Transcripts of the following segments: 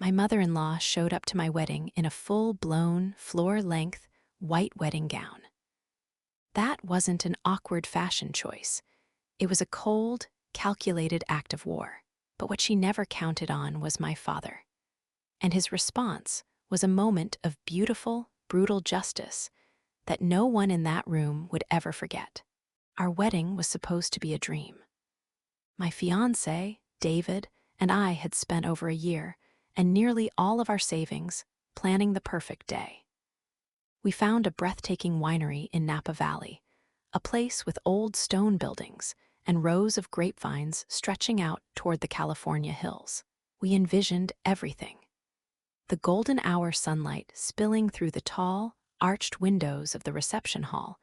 My mother-in-law showed up to my wedding in a full-blown, floor-length, white wedding gown. That wasn't an awkward fashion choice. It was a cold, calculated act of war. But what she never counted on was my father. And his response was a moment of beautiful, brutal justice that no one in that room would ever forget. Our wedding was supposed to be a dream. My fiancé, David, and I had spent over a year and nearly all of our savings planning the perfect day. We found a breathtaking winery in Napa Valley, a place with old stone buildings and rows of grapevines stretching out toward the California hills. We envisioned everything. The golden hour sunlight spilling through the tall, arched windows of the reception hall,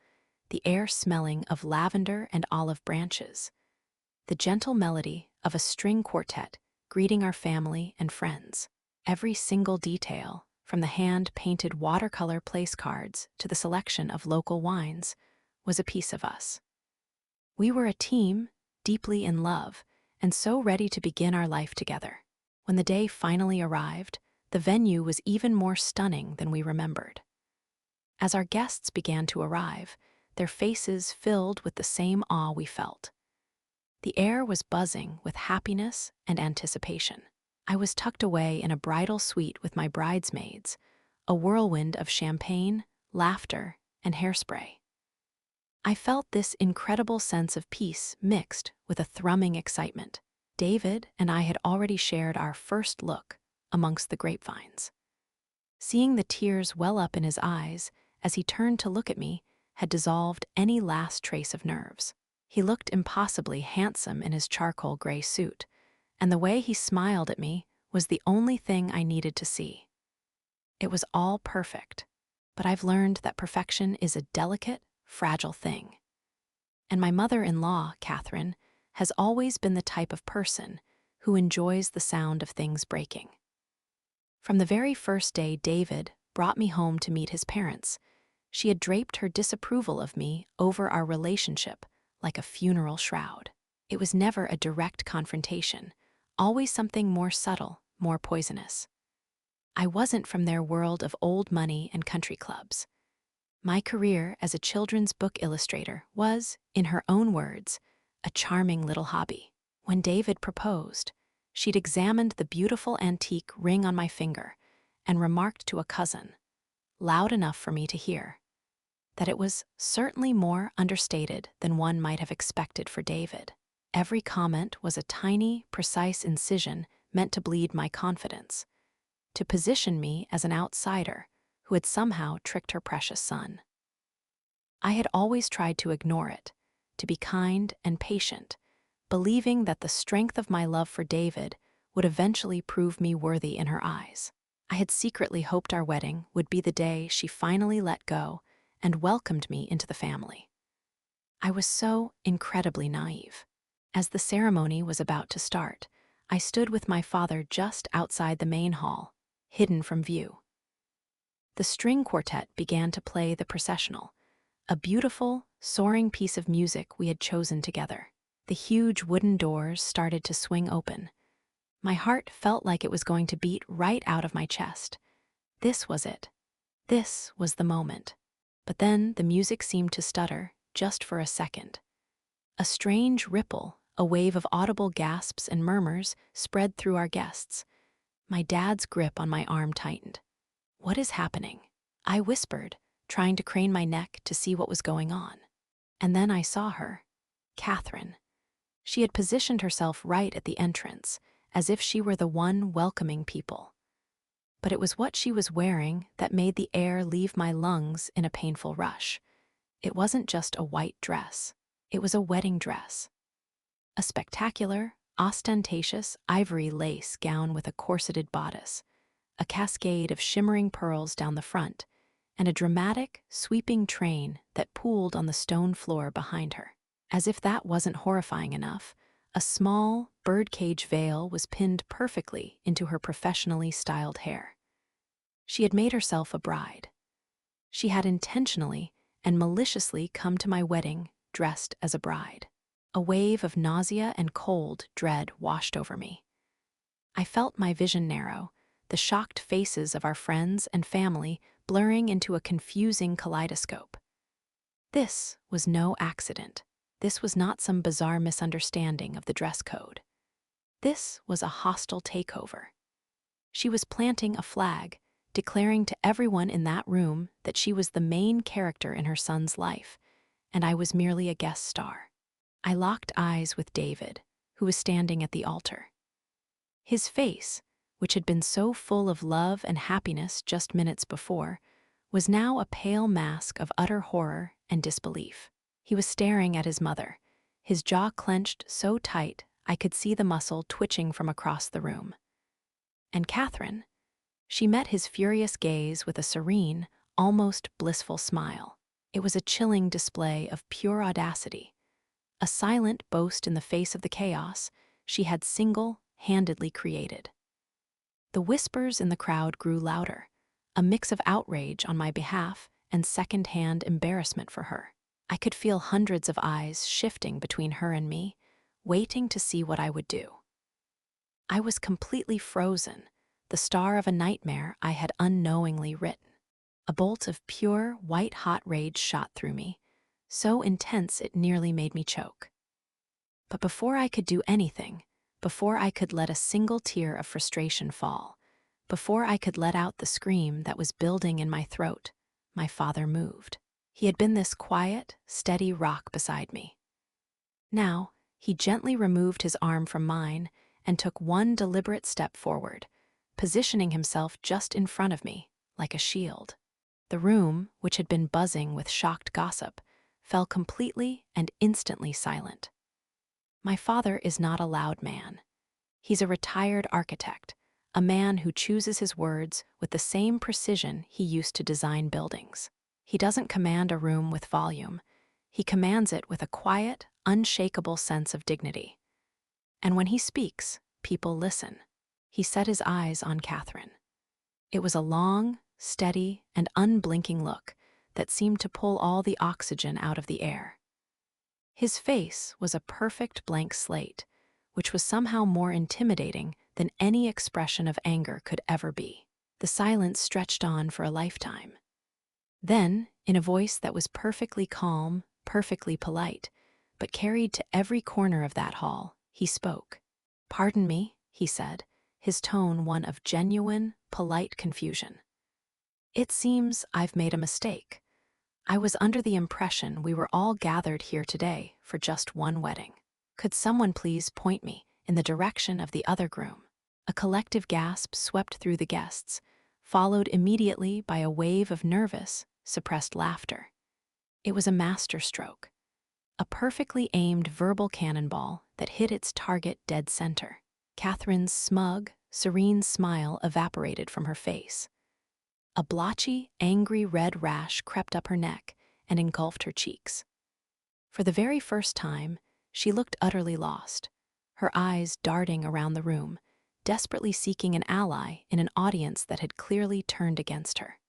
the air smelling of lavender and olive branches, the gentle melody of a string quartet greeting our family and friends. Every single detail, from the hand-painted watercolor place cards to the selection of local wines, was a piece of us. We were a team, deeply in love, and so ready to begin our life together. When the day finally arrived, the venue was even more stunning than we remembered. As our guests began to arrive, their faces filled with the same awe we felt. The air was buzzing with happiness and anticipation. I was tucked away in a bridal suite with my bridesmaids, a whirlwind of champagne, laughter, and hairspray. I felt this incredible sense of peace mixed with a thrumming excitement. David and I had already shared our first look amongst the grapevines. Seeing the tears well up in his eyes as he turned to look at me had dissolved any last trace of nerves. He looked impossibly handsome in his charcoal gray suit, and the way he smiled at me was the only thing I needed to see. It was all perfect, but I've learned that perfection is a delicate, fragile thing. And my mother-in-law, Catherine, has always been the type of person who enjoys the sound of things breaking. From the very first day David brought me home to meet his parents, she had draped her disapproval of me over our relationship like a funeral shroud. It was never a direct confrontation, always something more subtle, more poisonous. I wasn't from their world of old money and country clubs. My career as a children's book illustrator was, in her own words, a charming little hobby. When David proposed, she'd examined the beautiful antique ring on my finger and remarked to a cousin, loud enough for me to hear, that it was certainly more understated than one might have expected for David. Every comment was a tiny, precise incision meant to bleed my confidence, to position me as an outsider who had somehow tricked her precious son. I had always tried to ignore it, to be kind and patient, believing that the strength of my love for David would eventually prove me worthy in her eyes. I had secretly hoped our wedding would be the day she finally let go and welcomed me into the family. I was so incredibly naive. As the ceremony was about to start, I stood with my father just outside the main hall, hidden from view. The string quartet began to play the processional, a beautiful, soaring piece of music we had chosen together. The huge wooden doors started to swing open. My heart felt like it was going to beat right out of my chest. This was it. This was the moment. But then the music seemed to stutter, just for a second. A strange ripple, a wave of audible gasps and murmurs spread through our guests. My dad's grip on my arm tightened. "What is happening?" I whispered, trying to crane my neck to see what was going on. And then I saw her, Catherine. She had positioned herself right at the entrance, as if she were the one welcoming people. But it was what she was wearing that made the air leave my lungs in a painful rush. It wasn't just a white dress. It was a wedding dress. A spectacular, ostentatious ivory lace gown with a corseted bodice, a cascade of shimmering pearls down the front, and a dramatic, sweeping train that pooled on the stone floor behind her. As if that wasn't horrifying enough, a small, birdcage veil was pinned perfectly into her professionally styled hair. She had made herself a bride. She had intentionally and maliciously come to my wedding dressed as a bride. A wave of nausea and cold dread washed over me. I felt my vision narrow, the shocked faces of our friends and family blurring into a confusing kaleidoscope. This was no accident. This was not some bizarre misunderstanding of the dress code. This was a hostile takeover. She was planting a flag, declaring to everyone in that room that she was the main character in her son's life, and I was merely a guest star. I locked eyes with David, who was standing at the altar. His face, which had been so full of love and happiness just minutes before, was now a pale mask of utter horror and disbelief. He was staring at his mother, his jaw clenched so tight I could see the muscle twitching from across the room. And Catherine, she met his furious gaze with a serene, almost blissful smile. It was a chilling display of pure audacity, a silent boast in the face of the chaos she had single-handedly created. The whispers in the crowd grew louder, a mix of outrage on my behalf and second-hand embarrassment for her. I could feel hundreds of eyes shifting between her and me, waiting to see what I would do. I was completely frozen, the star of a nightmare I had unknowingly written. A bolt of pure, white-hot rage shot through me, so intense it nearly made me choke. But before I could do anything, before I could let a single tear of frustration fall, before I could let out the scream that was building in my throat, my father moved. He had been this quiet, steady rock beside me. Now, he gently removed his arm from mine and took one deliberate step forward, positioning himself just in front of me, like a shield. The room, which had been buzzing with shocked gossip, fell completely and instantly silent. My father is not a loud man. He's a retired architect, a man who chooses his words with the same precision he used to design buildings. He doesn't command a room with volume. He commands it with a quiet, unshakable sense of dignity. And when he speaks, people listen. He set his eyes on Catherine. It was a long, steady, and unblinking look that seemed to pull all the oxygen out of the air. His face was a perfect blank slate, which was somehow more intimidating than any expression of anger could ever be. The silence stretched on for a lifetime. Then, in a voice that was perfectly calm, perfectly polite, but carried to every corner of that hall, he spoke. "Pardon me," he said, his tone one of genuine, polite confusion. "It seems I've made a mistake. I was under the impression we were all gathered here today for just one wedding. Could someone please point me in the direction of the other groom?" A collective gasp swept through the guests, followed immediately by a wave of nervous, suppressed laughter. It was a masterstroke, a perfectly aimed verbal cannonball that hit its target dead center. Catherine's smug, serene smile evaporated from her face. A blotchy, angry red rash crept up her neck and engulfed her cheeks. For the very first time, she looked utterly lost, her eyes darting around the room, desperately seeking an ally in an audience that had clearly turned against her.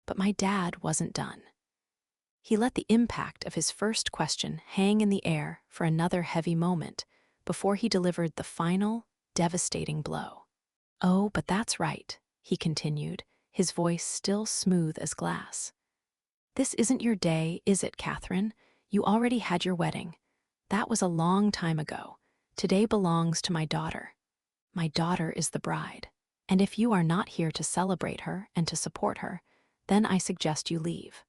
But my dad wasn't done. He let the impact of his first question hang in the air for another heavy moment before he delivered the final, devastating blow. "Oh, but that's right," he continued, his voice still smooth as glass. "This isn't your day, is it, Catherine? You already had your wedding. That was a long time ago. Today belongs to my daughter. My daughter is the bride. And if you are not here to celebrate her and to support her, then I suggest you leave.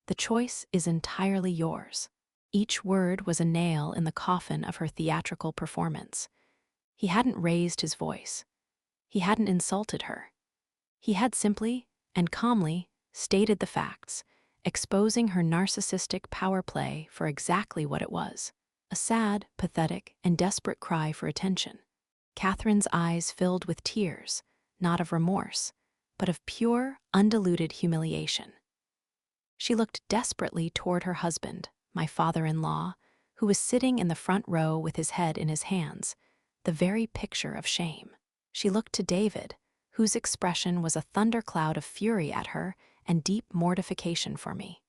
The choice is entirely yours." Each word was a nail in the coffin of her theatrical performance. He hadn't raised his voice. He hadn't insulted her. He had simply and calmly stated the facts, exposing her narcissistic power play for exactly what it was, a sad, pathetic, and desperate cry for attention. Catherine's eyes filled with tears, not of remorse, but of pure, undiluted humiliation. She looked desperately toward her husband, my father-in-law, who was sitting in the front row with his head in his hands, the very picture of shame. She looked to David, whose expression was a thundercloud of fury at her and deep mortification for me.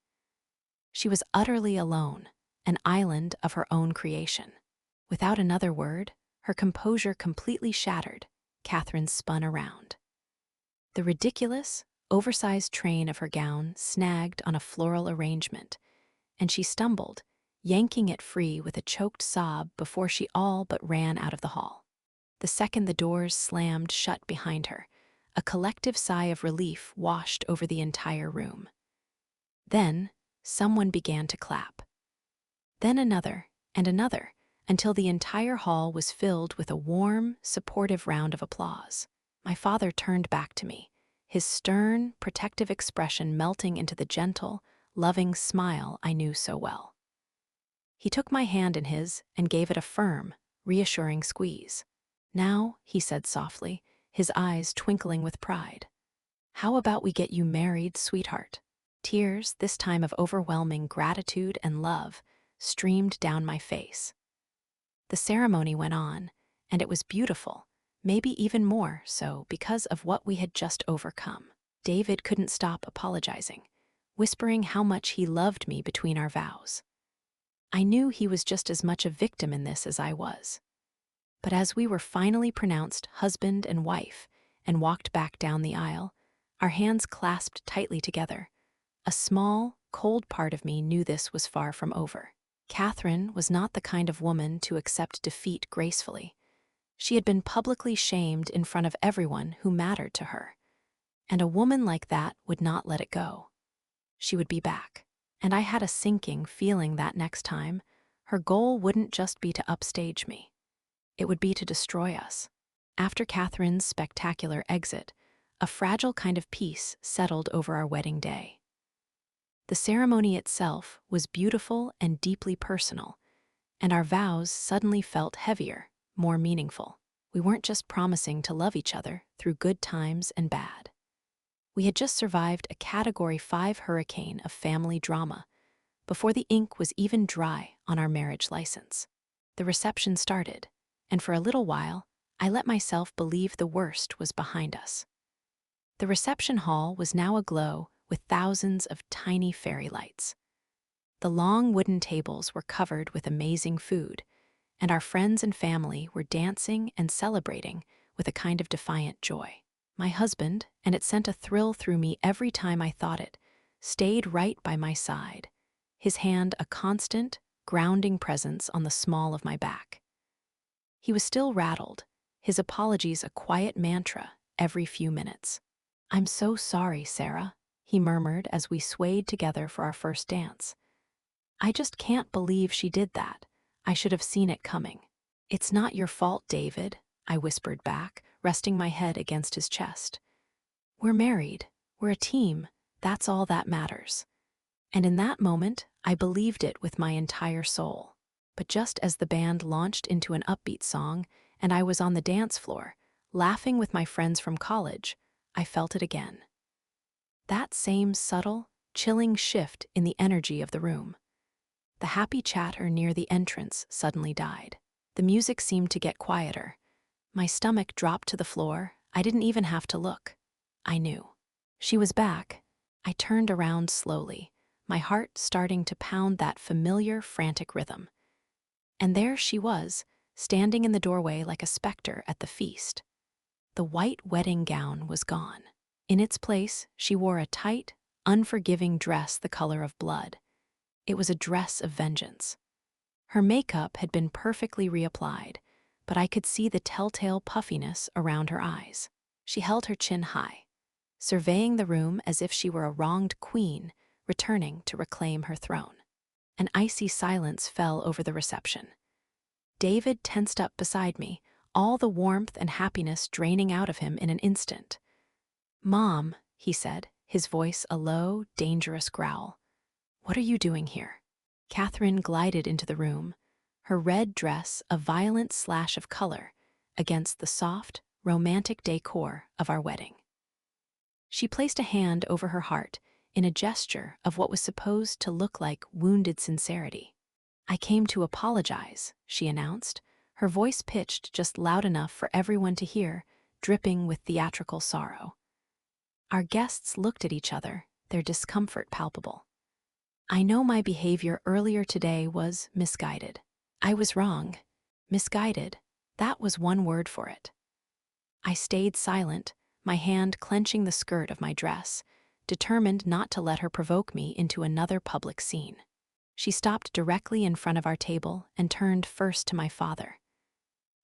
She was utterly alone, an island of her own creation. Without another word, her composure completely shattered, Catherine spun around. The ridiculous, oversized train of her gown snagged on a floral arrangement, and she stumbled, yanking it free with a choked sob before she all but ran out of the hall. The second the doors slammed shut behind her, a collective sigh of relief washed over the entire room. Then, someone began to clap. Then another, and another, until the entire hall was filled with a warm, supportive round of applause. My father turned back to me, his stern, protective expression melting into the gentle, loving smile I knew so well. He took my hand in his and gave it a firm, reassuring squeeze. "Now," he said softly, his eyes twinkling with pride, "how about we get you married, sweetheart?" Tears, this time of overwhelming gratitude and love, streamed down my face. The ceremony went on, and it was beautiful, maybe even more so because of what we had just overcome. David couldn't stop apologizing, whispering how much he loved me between our vows. I knew he was just as much a victim in this as I was. But as we were finally pronounced husband and wife and walked back down the aisle, our hands clasped tightly together, a small, cold part of me knew this was far from over. Catherine was not the kind of woman to accept defeat gracefully. She had been publicly shamed in front of everyone who mattered to her. And a woman like that would not let it go. She would be back. And I had a sinking feeling that next time, her goal wouldn't just be to upstage me. It would be to destroy us. After Catherine's spectacular exit, a fragile kind of peace settled over our wedding day. The ceremony itself was beautiful and deeply personal, and our vows suddenly felt heavier, more meaningful. We weren't just promising to love each other through good times and bad. We had just survived a Category 5 hurricane of family drama before the ink was even dry on our marriage license. The reception started, and for a little while, I let myself believe the worst was behind us. The reception hall was now aglow with thousands of tiny fairy lights. The long wooden tables were covered with amazing food, and our friends and family were dancing and celebrating with a kind of defiant joy. My husband, and it sent a thrill through me every time I thought it, stayed right by my side, his hand a constant, grounding presence on the small of my back. He was still rattled, his apologies a quiet mantra every few minutes. "I'm so sorry, Sarah," he murmured as we swayed together for our first dance. "I just can't believe she did that. I should have seen it coming." "It's not your fault, David," I whispered back, resting my head against his chest. "We're married. We're a team. That's all that matters." And in that moment, I believed it with my entire soul. But just as the band launched into an upbeat song and I was on the dance floor, laughing with my friends from college, I felt it again. That same subtle, chilling shift in the energy of the room. The happy chatter near the entrance suddenly died. The music seemed to get quieter. My stomach dropped to the floor. I didn't even have to look. I knew. She was back. I turned around slowly, my heart starting to pound that familiar, frantic rhythm. And there she was, standing in the doorway like a specter at the feast. The white wedding gown was gone. In its place, she wore a tight, unforgiving dress the color of blood. It was a dress of vengeance. Her makeup had been perfectly reapplied, but I could see the telltale puffiness around her eyes. She held her chin high, surveying the room as if she were a wronged queen returning to reclaim her throne. An icy silence fell over the reception. David tensed up beside me, all the warmth and happiness draining out of him in an instant. "Mom," he said, his voice a low, dangerous growl. "What are you doing here?" Catherine glided into the room, her red dress a violent slash of color against the soft, romantic decor of our wedding. She placed a hand over her heart in a gesture of what was supposed to look like wounded sincerity. "I came to apologize," she announced, her voice pitched just loud enough for everyone to hear, dripping with theatrical sorrow. Our guests looked at each other, their discomfort palpable. "I know my behavior earlier today was misguided. I was wrong. Misguided, that was one word for it." I stayed silent, my hand clenching the skirt of my dress, determined not to let her provoke me into another public scene. She stopped directly in front of our table and turned first to my father.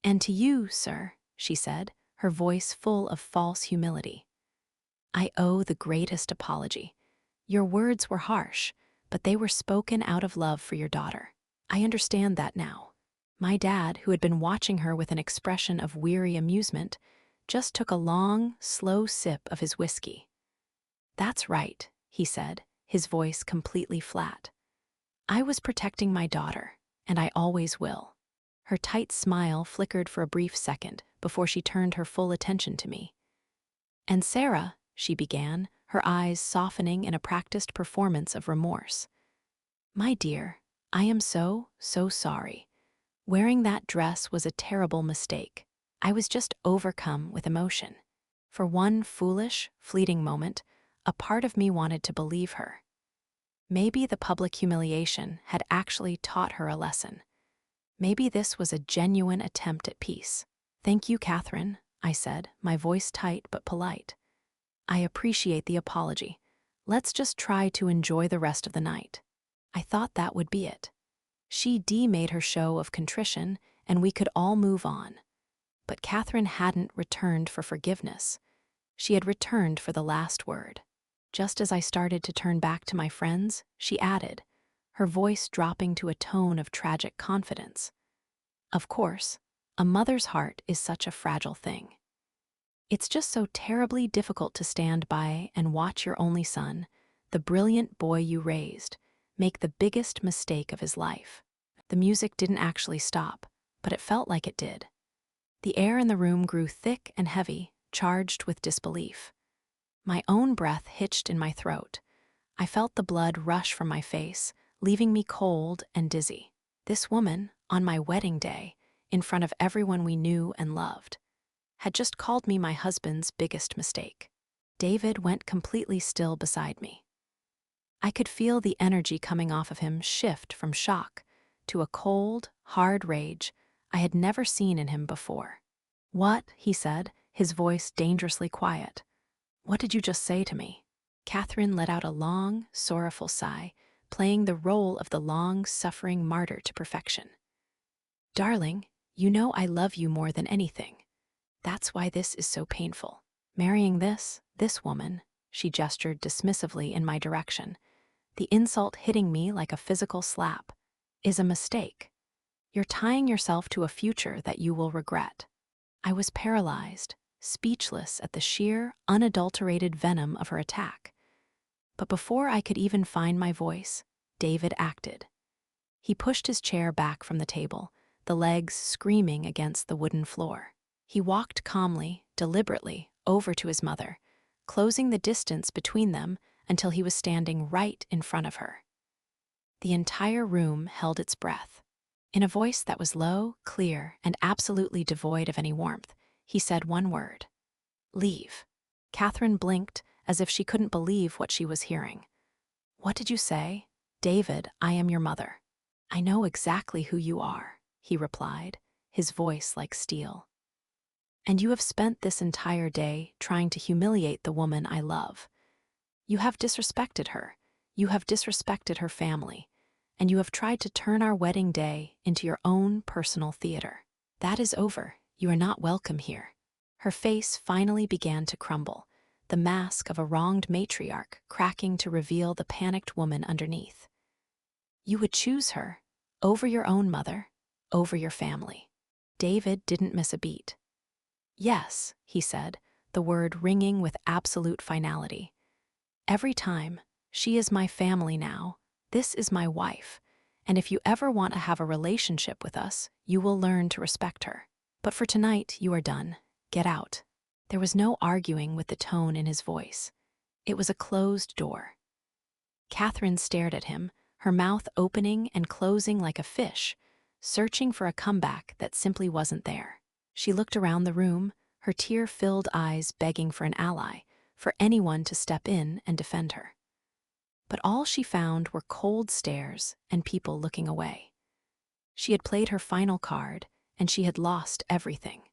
"And to you, sir," she said, her voice full of false humility. "I owe the greatest apology. Your words were harsh, but they were spoken out of love for your daughter. I understand that now." My dad, who had been watching her with an expression of weary amusement, just took a long, slow sip of his whiskey. "That's right," he said, his voice completely flat. "I was protecting my daughter, and I always will." Her tight smile flickered for a brief second before she turned her full attention to me. "And Sarah," she began, her eyes softening in a practiced performance of remorse. "My dear, I am so sorry. Wearing that dress was a terrible mistake. I was just overcome with emotion. For one foolish, fleeting moment, a part of me wanted to believe her. Maybe the public humiliation had actually taught her a lesson. Maybe this was a genuine attempt at peace. "Thank you, Catherine," I said, my voice tight but polite. "I appreciate the apology. Let's just try to enjoy the rest of the night." I thought that would be it. She made her show of contrition, and we could all move on. But Catherine hadn't returned for forgiveness. She had returned for the last word. Just as I started to turn back to my friends, she added, her voice dropping to a tone of tragic confidence. "Of course, a mother's heart is such a fragile thing. It's just so terribly difficult to stand by and watch your only son, the brilliant boy you raised, make the biggest mistake of his life." The music didn't actually stop, but it felt like it did. The air in the room grew thick and heavy, charged with disbelief. My own breath hitched in my throat. I felt the blood rush from my face, leaving me cold and dizzy. This woman, on my wedding day, in front of everyone we knew and loved, had just called me my husband's biggest mistake. David went completely still beside me. I could feel the energy coming off of him shift from shock to a cold, hard rage I had never seen in him before. "What?" he said, his voice dangerously quiet. "What did you just say to me?" Catherine let out a long, sorrowful sigh, playing the role of the long-suffering martyr to perfection. "Darling, you know I love you more than anything. That's why this is so painful. Marrying this woman," she gestured dismissively in my direction, the insult hitting me like a physical slap, "is a mistake. You're tying yourself to a future that you will regret." I was paralyzed, speechless at the sheer, unadulterated venom of her attack. But before I could even find my voice, David acted. He pushed his chair back from the table, the legs screaming against the wooden floor. He walked calmly, deliberately, over to his mother, closing the distance between them until he was standing right in front of her. The entire room held its breath. In a voice that was low, clear, and absolutely devoid of any warmth, he said one word: "Leave." Catherine blinked as if she couldn't believe what she was hearing. "What did you say?" "David, I am your mother." "I know exactly who you are," he replied, his voice like steel. "And you have spent this entire day trying to humiliate the woman I love. You have disrespected her. You have disrespected her family. And you have tried to turn our wedding day into your own personal theater. That is over. You are not welcome here." Her face finally began to crumble, the mask of a wronged matriarch cracking to reveal the panicked woman underneath. "You would choose her, over your own mother, over your family." David didn't miss a beat. "Yes," he said, the word ringing with absolute finality. "Every time. She is my family now. This is my wife. And if you ever want to have a relationship with us, you will learn to respect her. But for tonight, you are done. Get out." There was no arguing with the tone in his voice. It was a closed door. Catherine stared at him, her mouth opening and closing like a fish, searching for a comeback that simply wasn't there. She looked around the room, her tear-filled eyes begging for an ally, for anyone to step in and defend her. But all she found were cold stares and people looking away. She had played her final card, and she had lost everything.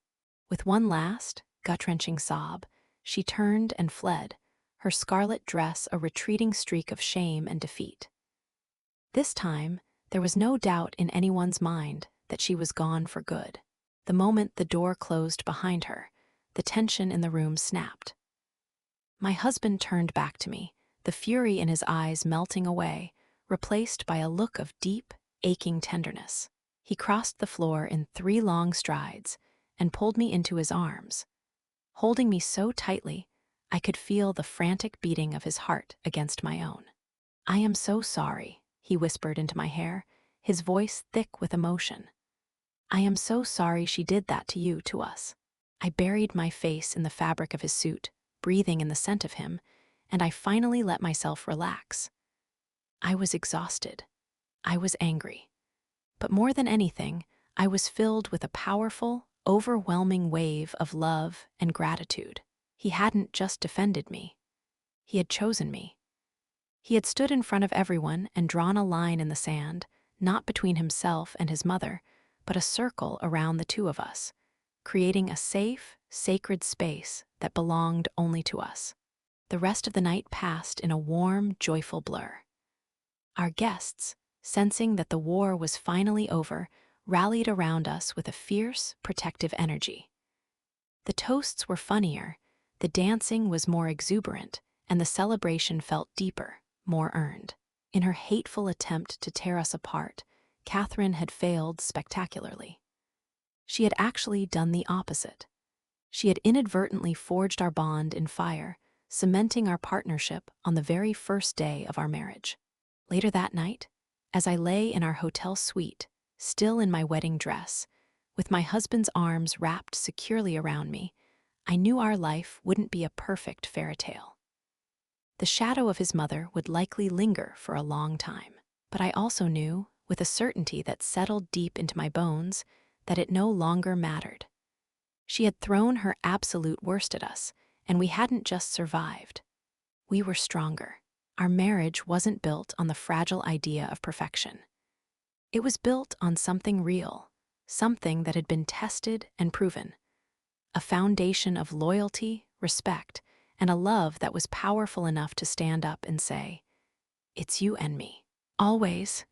With one last, gut-wrenching sob, she turned and fled, her scarlet dress a retreating streak of shame and defeat. This time, there was no doubt in anyone's mind that she was gone for good. The moment the door closed behind her, the tension in the room snapped. My husband turned back to me, the fury in his eyes melting away, replaced by a look of deep, aching tenderness. He crossed the floor in 3 long strides and pulled me into his arms. Holding me so tightly, I could feel the frantic beating of his heart against my own. "I am so sorry," he whispered into my hair, his voice thick with emotion. "I am so sorry she did that to you, to us." I buried my face in the fabric of his suit, breathing in the scent of him, and I finally let myself relax. I was exhausted. I was angry. But more than anything, I was filled with a powerful, overwhelming wave of love and gratitude. He hadn't just defended me. He had chosen me. He had stood in front of everyone and drawn a line in the sand, not between himself and his mother, but a circle around the 2 of us, creating a safe, sacred space that belonged only to us. The rest of the night passed in a warm, joyful blur. Our guests, sensing that the war was finally over, rallied around us with a fierce, protective energy. The toasts were funnier, the dancing was more exuberant, and the celebration felt deeper, more earned. In her hateful attempt to tear us apart, Catherine had failed spectacularly. She had actually done the opposite. She had inadvertently forged our bond in fire, cementing our partnership on the very first day of our marriage. Later that night, as I lay in our hotel suite, still in my wedding dress, with my husband's arms wrapped securely around me, I knew our life wouldn't be a perfect fairy tale. The shadow of his mother would likely linger for a long time, but I also knew, with a certainty that settled deep into my bones, that it no longer mattered. She had thrown her absolute worst at us, and we hadn't just survived. We were stronger. Our marriage wasn't built on the fragile idea of perfection. It was built on something real, something that had been tested and proven. A foundation of loyalty, respect, and a love that was powerful enough to stand up and say, "It's you and me." Always,